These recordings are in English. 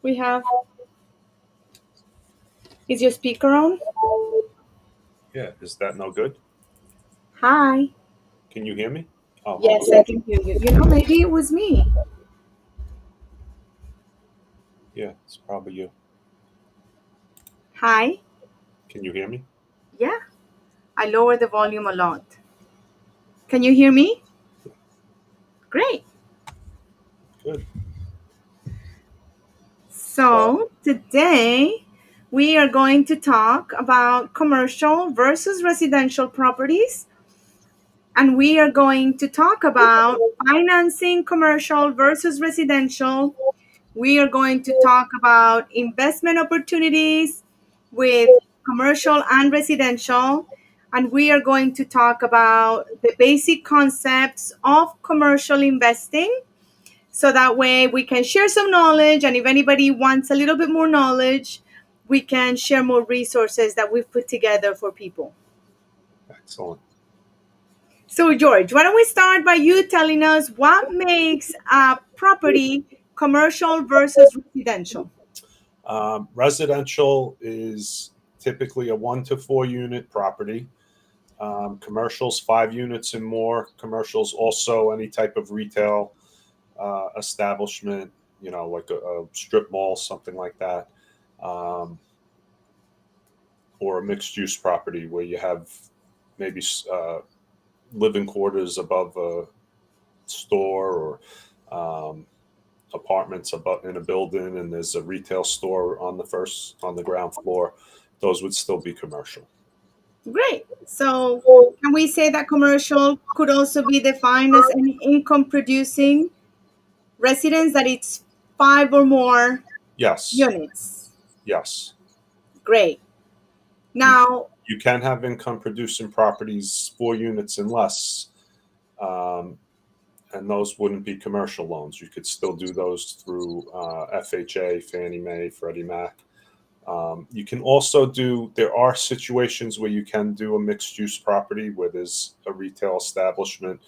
We have, is your speaker on? Yeah, is that no good? Hi. Can you hear me? Oh, hold Yes, on. I can hear you. Maybe it was me. Yeah, it's probably you. Hi. Can you hear me? Yeah, I lowered the volume a lot. Can you hear me? Great. Good. So today we are going to talk about commercial versus residential properties. And we are going to talk about financing commercial versus residential. We are going to talk about investment opportunities with commercial and residential. And we are going to talk about the basic concepts of commercial investing. So that way we can share some knowledge. And if anybody wants a little bit more knowledge, we can share more resources that we've put together for people. Excellent. So, George, why don't we start by you telling us what makes a property commercial versus residential? Residential is typically a 1 to 4 unit property. Commercials, 5 units and more. Commercials also any type of retail establishment, like a strip mall, something like that, um, or a mixed use property where you have maybe living quarters above a store or apartments above in a building, and there's a retail store on the ground floor. Those would still be commercial. Great. So, can we say that commercial could also be defined as any income producing residence that it's five or more Yes, units? yes. Great. You Now, you can have income producing properties 4 units and less, um, and those wouldn't be commercial loans. You could still do those through FHA, Fannie Mae, Freddie Mac. You can also do, there are situations where you can do a mixed use property where there's a retail establishment,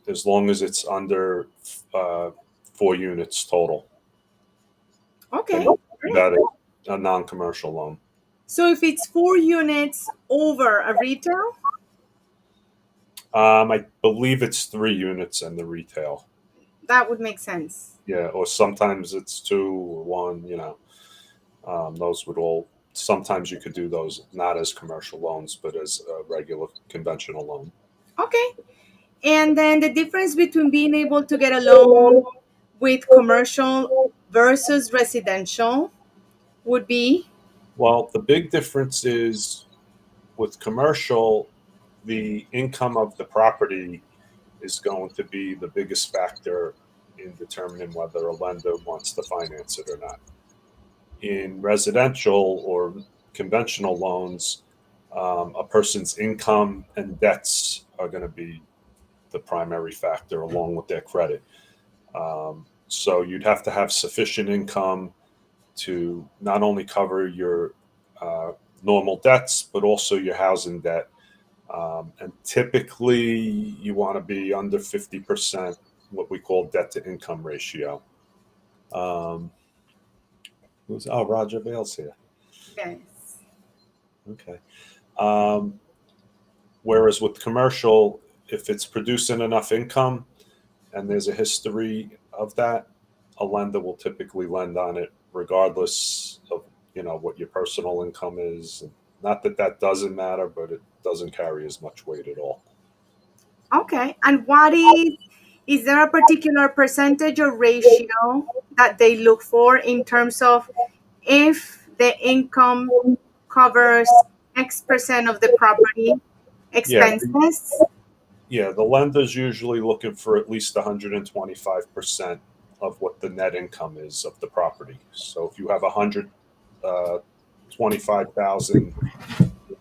as long as it's under uh, 4 units total. okay, Then you do great. that a non commercial loan. So, if it's four units over a retail, I believe it's 3 units in the retail. that would make sense. Yeah, or sometimes it's two or one, those would all, sometimes you could do those not as commercial loans, but as a regular conventional loan. Okay. And then the difference between being able to get a loan with commercial versus residential would be Well, the big difference is with commercial, the income of the property is going to be the biggest factor in determining whether a lender wants to finance it or not. In residential or conventional loans, a person's income and debts are going to be the primary factor along with their credit. So you'd have to have sufficient income to not only cover your uh, normal debts, but also your housing debt. And typically, you want to be under 50%, what we call debt to income ratio. Um, Roger Bale's here. yes. Okay. Um, Whereas with commercial, if it's producing enough income and there's a history of that, a lender will typically lend on it regardless of what your personal income is. Not that that doesn't matter, but it doesn't carry as much weight at all. Okay. And is there a particular percentage or ratio that they look for in terms of if the income covers X percent of the property Yeah, expenses? yeah. The lender's usually looking for at least 125% of what the net income is of the property. So if you have 125,000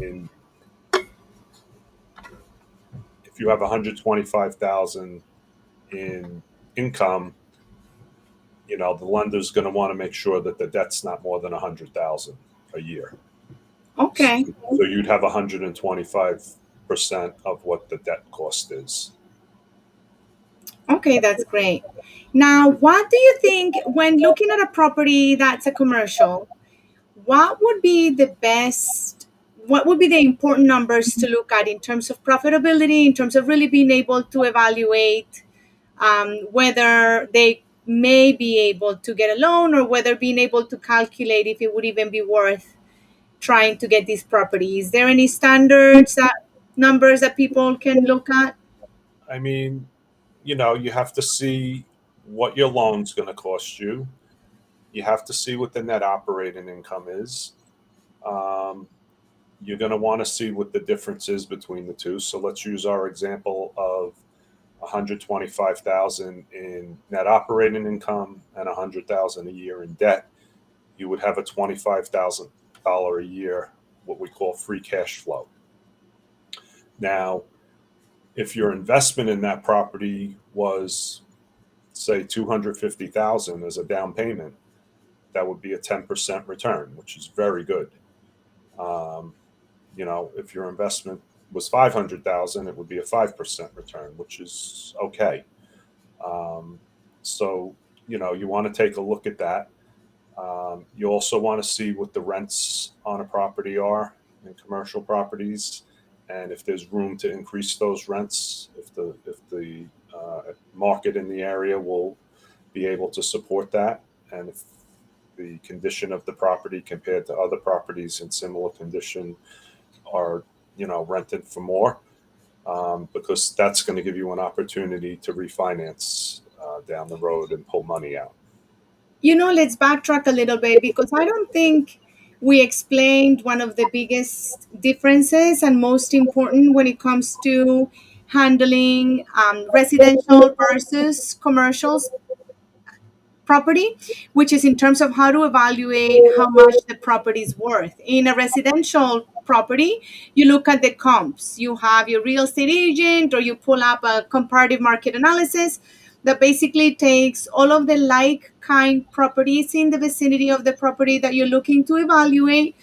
in, if you have 125,000 in income, the lender's going to want to make sure that the debt's not more than 100,000 a year. Okay. So you'd have 125% of what the debt cost is. Okay, that's great. Now, what do you think when looking at a property that's a commercial? What would be the best, what would be the important numbers to look at in terms of profitability, in terms of really being able to evaluate whether they may be able to get a loan or whether being able to calculate if it would even be worth trying to get this property? Is there any standards that numbers that people can look at? I mean, you have to see what your loan's going to cost you. You have to see what the net operating income is. Um, you're going to want to see what the difference is between the two. So let's use our example of 125,000 in net operating income and 100,000 a year in debt. You would have a $25,000 a year, what we call free cash flow. Now, if your investment in that property was, say, 250,000 as a down payment, that would be a 10% return, which is very good. Um, if your investment was 500,000, it would be a 5% return, which is okay. Um, so, you want to take a look at that. You also want to see what the rents on a property are in commercial properties, and if there's room to increase those rents, if the market in the area will be able to support that, and if the condition of the property compared to other properties in similar condition are rented for more, because that's going to give you an opportunity to refinance down the road and pull money out. Let's backtrack a little bit because I don't think we explained one of the biggest differences and most important when it comes to handling residential versus commercials property, which is in terms of how to evaluate how much the property is worth. In a residential property, you look at the comps. You have your real estate agent, or you pull up a comparative market analysis that basically takes all of the like kind properties in the vicinity of the property that you're looking to evaluate,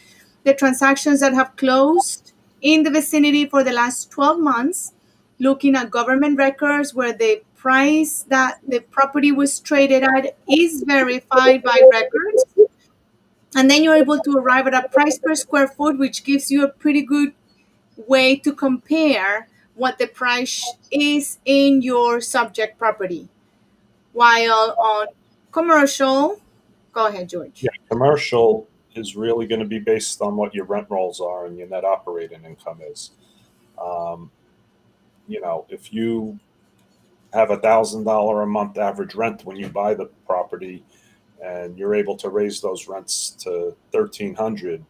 the transactions that have closed in the vicinity for the last 12 months, looking at government records where the price that the property was traded at is verified by records. And then you're able to arrive at a price per square foot, which gives you a pretty good way to compare what the price is in your subject property. While on commercial, go ahead, Yeah, George. commercial is really going to be based on what your rent rolls are and your net operating income is. Um, if you have $1,000 a month average rent when you buy the property, and you're able to raise those rents to 1,300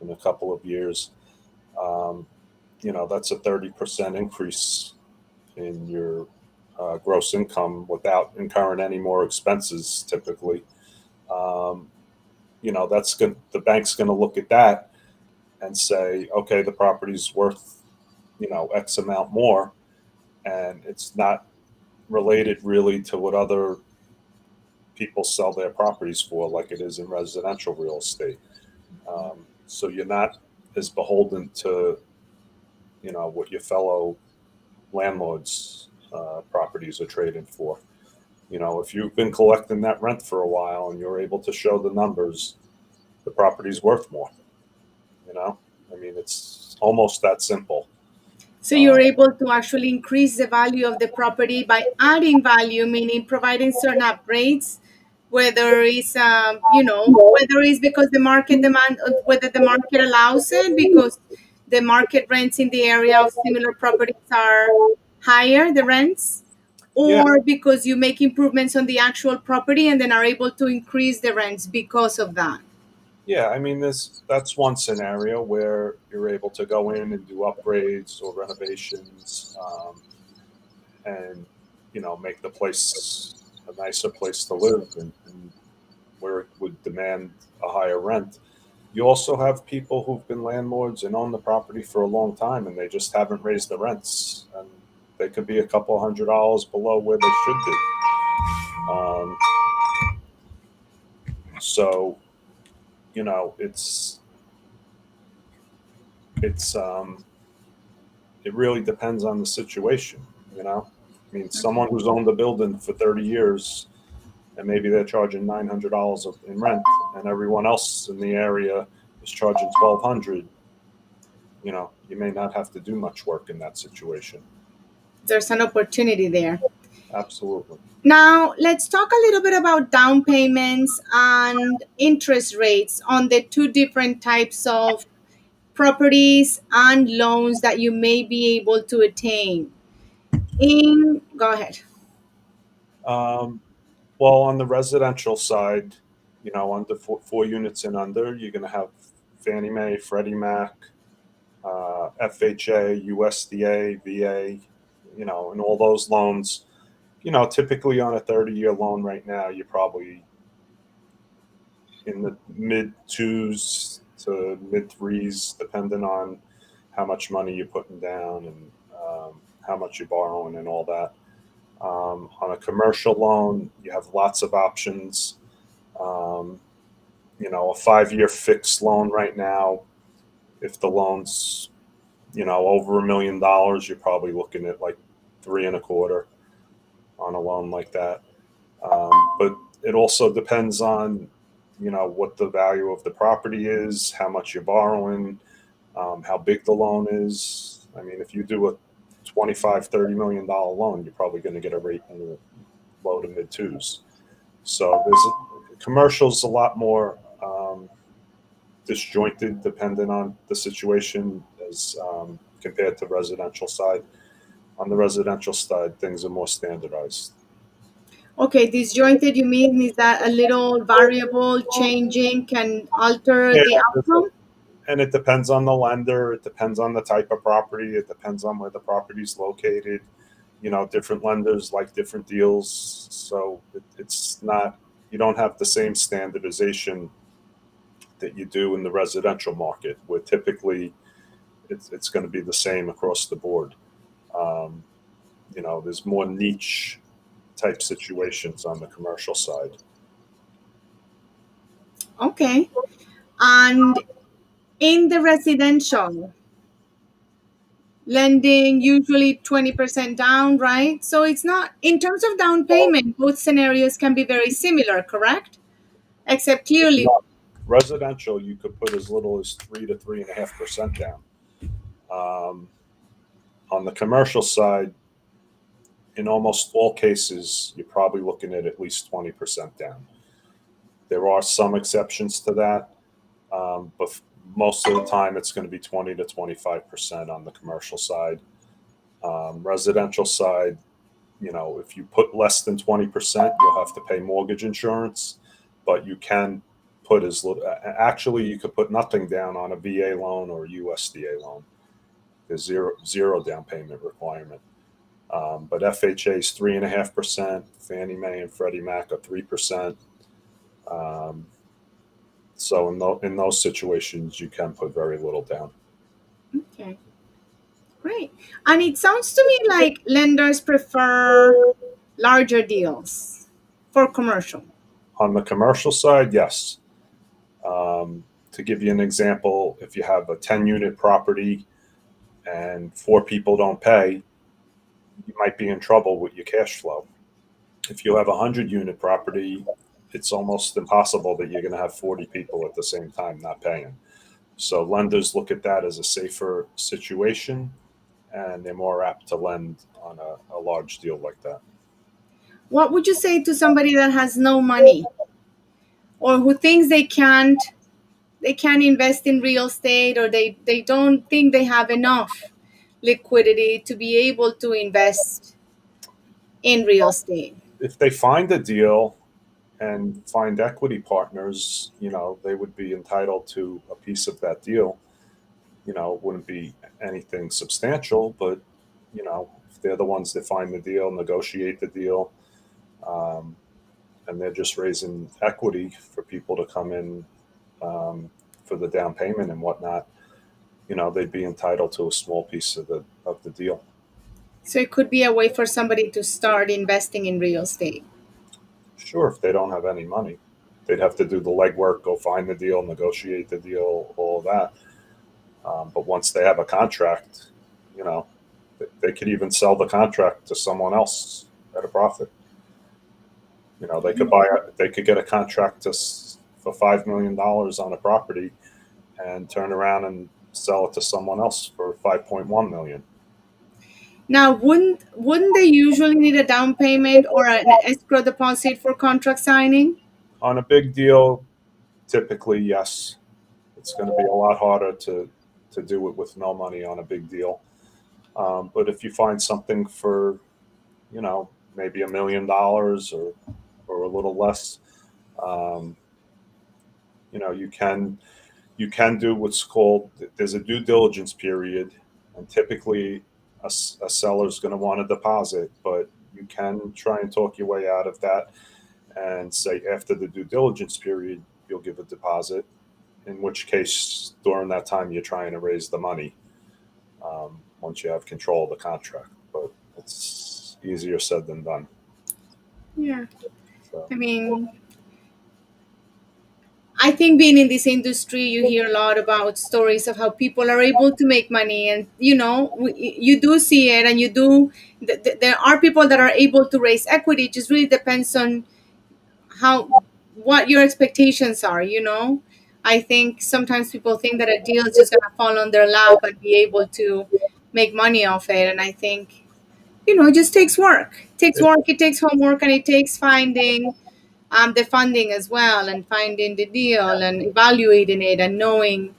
in a couple of years, um, that's a 30% increase in your gross income without incurring any more expenses typically. Um, that's good. The bank's going to look at that and say, okay, the property's worth, X amount more, and it's not related really to what other people sell their properties for, like it is in residential real estate. So you're not as beholden to, what your fellow landlords' properties are traded for. If you've been collecting that rent for a while and you're able to show the numbers, the property's worth more. You know, it's almost that simple. So Uh, you're able to actually increase the value of the property by adding value, meaning providing certain upgrades, whether it's whether it's because the market demand, whether the market allows it, because the market rents in the area of similar properties are higher, the rents, yeah, or because you make improvements on the actual property and then are able to increase the rents because of that. yeah. That's one scenario where you're able to go in and do upgrades or renovations, and make the place a nicer place to live, and where it would demand a higher rent. You also have people who've been landlords and own the property for a long time, and they just haven't raised the rents, and they could be a couple $100 below where they should be. Um, so it's it really depends on the situation. You know. I mean, someone who's owned the building for 30 years and maybe they're charging $900 in rent, and everyone else in the area is charging 1,200. You may not have to do much work in that situation. There's an opportunity there. Absolutely. Now, let's talk a little bit about down payments and interest rates on the two different types of properties and loans that you may be able to attain. Go ahead. Um, well, on the residential side, under four units and under, you're going to have Fannie Mae, Freddie Mac, FHA, USDA, VA, and all those loans. Typically on a 30-year loan right now, you're probably in the mid twos to mid threes, depending on how much money you're putting down and how much you're borrowing and all that. On a commercial loan, you have lots of options. Um, a 5-year fixed loan right now, if the loan's over $1 million, you're probably looking at like 3.25 on a loan like that. But it also depends on what the value of the property is, how much you're borrowing, how big the loan is. I mean, if you do a 25, $30 million loan, you're probably going to get a rate in the low to mid twos. So commercial's a lot more disjointed, depending on the situation, as compared to residential side. On the residential side, things are more standardized. Okay, disjointed, you mean is that a little variable changing can alter Yeah, the outcome? and it depends on the lender. It depends on the type of property. It depends on where the property's located. Different lenders like different deals, so it's not. You don't have the same standardization that you do in the residential market, where typically it's going to be the same across the board. Um, there's more niche type situations on the commercial side. Okay. And in the residential, lending usually 20% down, right? So it's not, in terms of down payment, both scenarios can be very similar, correct? Except clearly, Not residential, you could put as little as 3 to 3.5% down. Um, on the commercial side, in almost all cases, you're probably looking at least 20% down. There are some exceptions to that, but most of the time it's going to be 20 to 25% on the commercial side. Residential side, if you put less than 20%, you'll have to pay mortgage insurance, but you can put as little. Actually, you could put nothing down on a VA loan or a USDA loan. There's zero down payment requirement. But FHA is 3.5%. Fannie Mae and Freddie Mac are 3%. So in those situations, you can put very little down. okay, great. And it sounds to me like lenders prefer larger deals for commercial. On the commercial side, yes. To give you an example, if you have a 10-unit property and 4 people don't pay, you might be in trouble with your cash flow. If you have a 100-unit property, it's almost impossible that you're going to have 40 people at the same time not paying. So lenders look at that as a safer situation, and they're more apt to lend on a large deal like that. What would you say to somebody that has no money or who thinks they can't invest in real estate, or they don't think they have enough liquidity to be able to invest in real estate? If they find a deal and find equity partners, they would be entitled to a piece of that deal. It wouldn't be anything substantial, but if they're the ones that find the deal, negotiate the deal, um, and they're just raising equity for people to come in, for the down payment and whatnot, they'd be entitled to a small piece of the deal. So it could be a way for somebody to start investing in real estate. Sure, if they don't have any money, they'd have to do the legwork, go find the deal, negotiate the deal, all of that. But once they have a contract, you know, They could even sell the contract to someone else at a profit. You know, they could get a contract for $5 million on a property and turn around and sell it to someone else for 5.1 million. Now, wouldn't they usually need a down payment or an escrow deposit for contract signing? On a big deal, typically yes. It's going to be a lot harder to do it with no money on a big deal. But if you find something for, you know, maybe $1 million or a little less, um, you know, you can do what's called, there's a due diligence period, and typically a seller is going to want a deposit, but you can try and talk your way out of that and say after the due diligence period you'll give a deposit, in which case during that time you're trying to raise the money, once you have control of the contract. But it's easier said than done. Yeah. So I mean, I think being in this industry, you hear a lot about stories of how people are able to make money, and you do see it, and you do. There are people that are able to raise equity. It just really depends on how what your expectations are. I think sometimes people think that a deal is just gonna fall on their lap and be able to make money off it, and I think it just takes work. It takes it, work. It takes homework, and it takes finding the funding as well, and finding the deal and evaluating it and knowing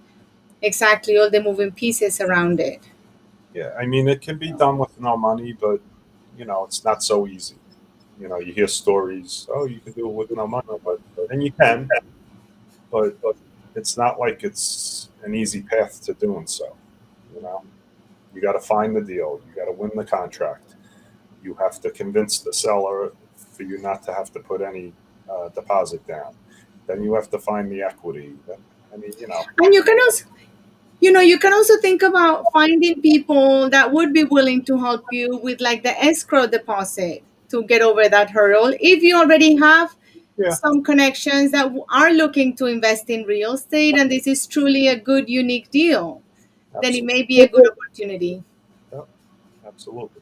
exactly all the moving pieces around it. yeah, I mean it can be done with no money, but it's not so easy. You hear stories, oh, you can do it with no money, and you can, but it's not like it's an easy path to doing so. You know, you got to find the deal, you got to win the contract, you have to convince the seller for you not to have to put any deposit down. Then you have to find the equity. I mean, And you can also think about finding people that would be willing to help you with like the escrow deposit to get over that hurdle. If you already have yeah, some connections that are looking to invest in real estate and this is truly a good unique deal, then it may absolutely, be a good opportunity. yeah, absolutely.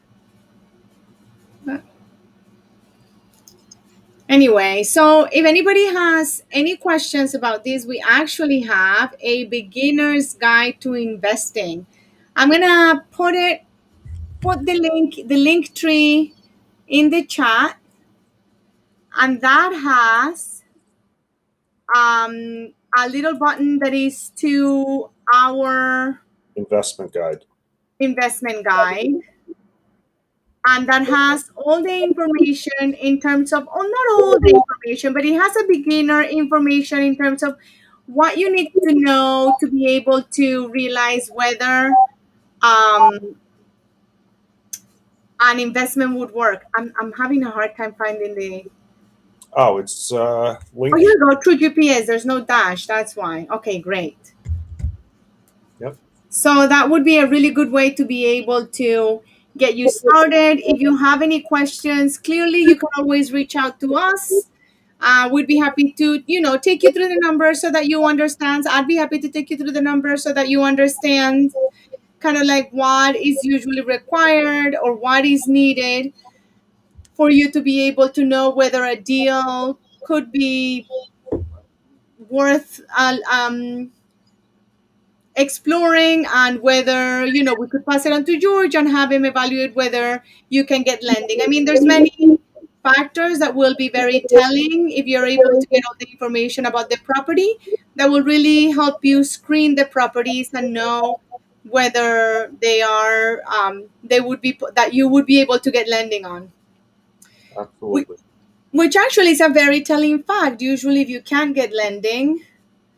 Anyway, so if anybody has any questions about this, we actually have a beginner's guide to investing. I'm gonna put the link tree in the chat, and that has a little button that is to our Investment guide. investment guide, and that has all the information in terms of, oh, not all the information, but it has a beginner information in terms of what you need to know to be able to realize whether um, an investment would work. I'm having a hard time finding the. Oh, it's Oh, link. here we go. Through GPS, there's no dash. That's why. Okay, great. Yep, So that would be a really good way to be able to get you started. If you have any questions, clearly you can always reach out to us. We'd be happy to, take you through the numbers so that you understand. I'd be happy to take you through the numbers so that you understand kind of like what is usually required or what is needed for you to be able to know whether a deal could be worth exploring, and whether we could pass it on to George and have him evaluate whether you can get lending. I mean, there's many factors that will be very telling if you're able to get all the information about the property that will really help you screen the properties and know whether they would be that you would be able to get lending on. Whi- absolutely. which actually is a very telling fact. Usually if you can't get lending,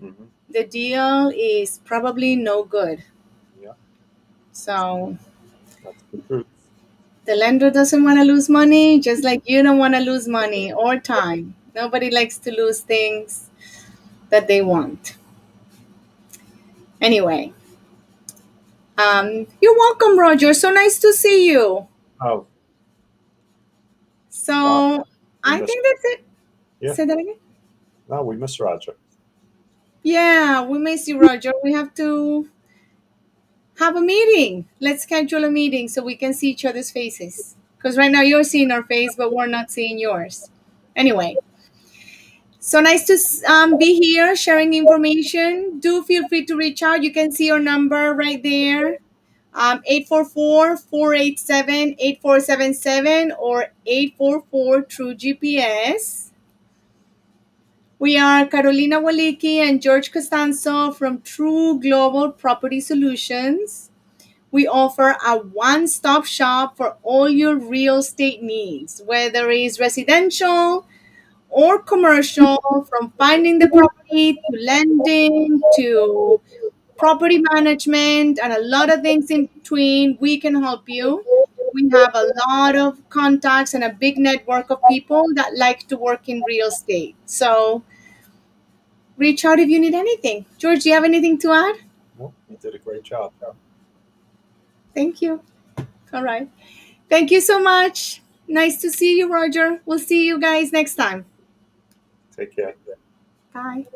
Hmm. the deal is probably no good. Yeah, So that's the truth. the lender doesn't want to lose money, just like you don't want to lose money or time. Nobody likes to lose things that they want. Anyway, you're welcome, Roger. So nice to see you. Oh, uh, So we I miss. think that's it. Yeah, Say that again. no, we miss Roger. Yeah, we miss you, Roger. We have to. have a meeting. Let's schedule a meeting so we can see each other's faces. Because right now you're seeing our face, but we're not seeing yours. Anyway, so nice to be here sharing information. Do feel free to reach out. You can see our number right there, 844-487-8477 or 844 through GPS. We are Carolina Waliki and George Costanzo from True Global Property Solutions. We offer a one-stop shop for all your real estate needs, whether it's residential or commercial, from finding the property to lending to property management and a lot of things in between. We can help you. We have a lot of contacts and a big network of people that like to work in real estate. So reach out if you need anything. George, do you have anything to add? Well, you did a great job. Thank you. All right. Thank you so much. Nice to see you, Roger. We'll see you guys next time. Take care. Bye.